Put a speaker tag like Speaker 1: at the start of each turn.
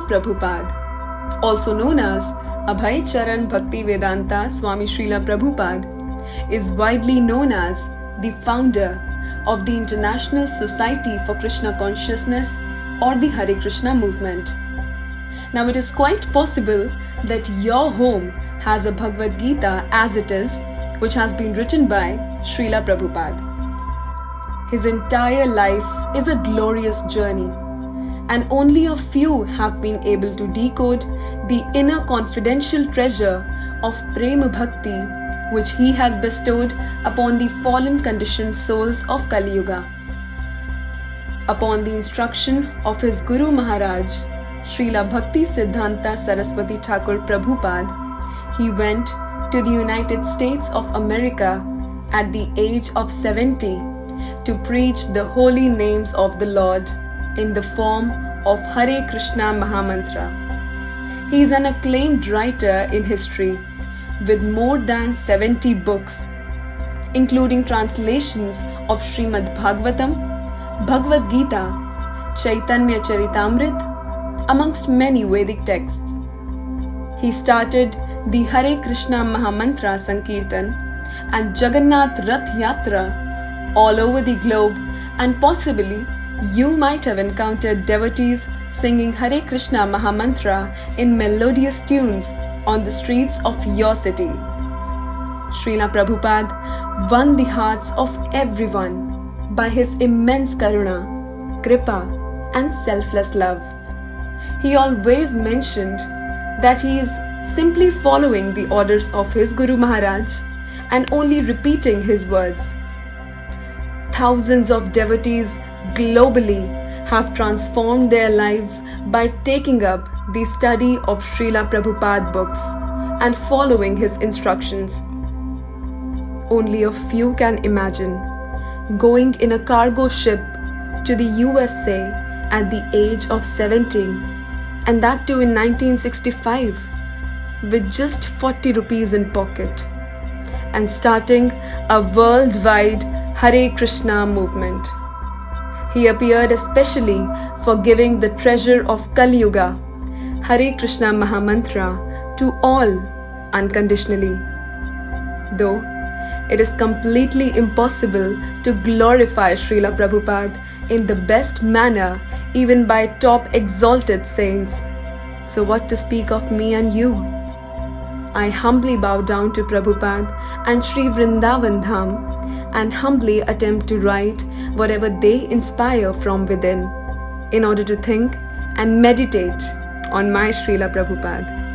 Speaker 1: Prabhupada, also known as Abhay Charan Bhakti Vedanta Swami Srila Prabhupada, is widely known as the founder of the International Society for Krishna Consciousness or the Hare Krishna movement. Now it is quite possible that your home has a Bhagavad Gita as it is, which has been written by Srila Prabhupada. His entire life is a glorious journey, and only a few have been able to decode the inner confidential treasure of Prema Bhakti which he has bestowed upon the fallen conditioned souls of Kali Yuga. Upon the instruction of his Guru Maharaj, Srila Bhakti Siddhanta Saraswati Thakur Prabhupada, he went to the United States of America at the age of 70 to preach the holy names of the Lord in the form of Hare Krishna Mahamantra. He is an acclaimed writer in history with more than 70 books, including translations of Srimad Bhagavatam, Bhagavad Gita, Chaitanya Charitamrit, amongst many Vedic texts. He started the Hare Krishna Mahamantra Sankirtan and Jagannath Rath Yatra all over the globe, and possibly you might have encountered devotees singing Hare Krishna Mahamantra in melodious tunes on the streets of your city. Srila Prabhupada won the hearts of everyone by his immense karuna, kripa, and selfless love. He always mentioned that he is simply following the orders of his Guru Maharaj and only repeating his words. Thousands of devotees globally have transformed their lives by taking up the study of Srila Prabhupada books and following his instructions. Only a few can imagine going in a cargo ship to the USA at the age of 70, and that too in 1965, with just 40 rupees in pocket, and starting a worldwide Hare Krishna movement. He appeared especially for giving the treasure of Kali Yuga, Hare Krishna Mahamantra, to all unconditionally. Though it is completely impossible to glorify Srila Prabhupada in the best manner even by top exalted saints, so what to speak of me and you? I humbly bow down to Prabhupada and Sri Vrindavan Dham and humbly attempt to write whatever they inspire from within in order to think and meditate on my Srila Prabhupada.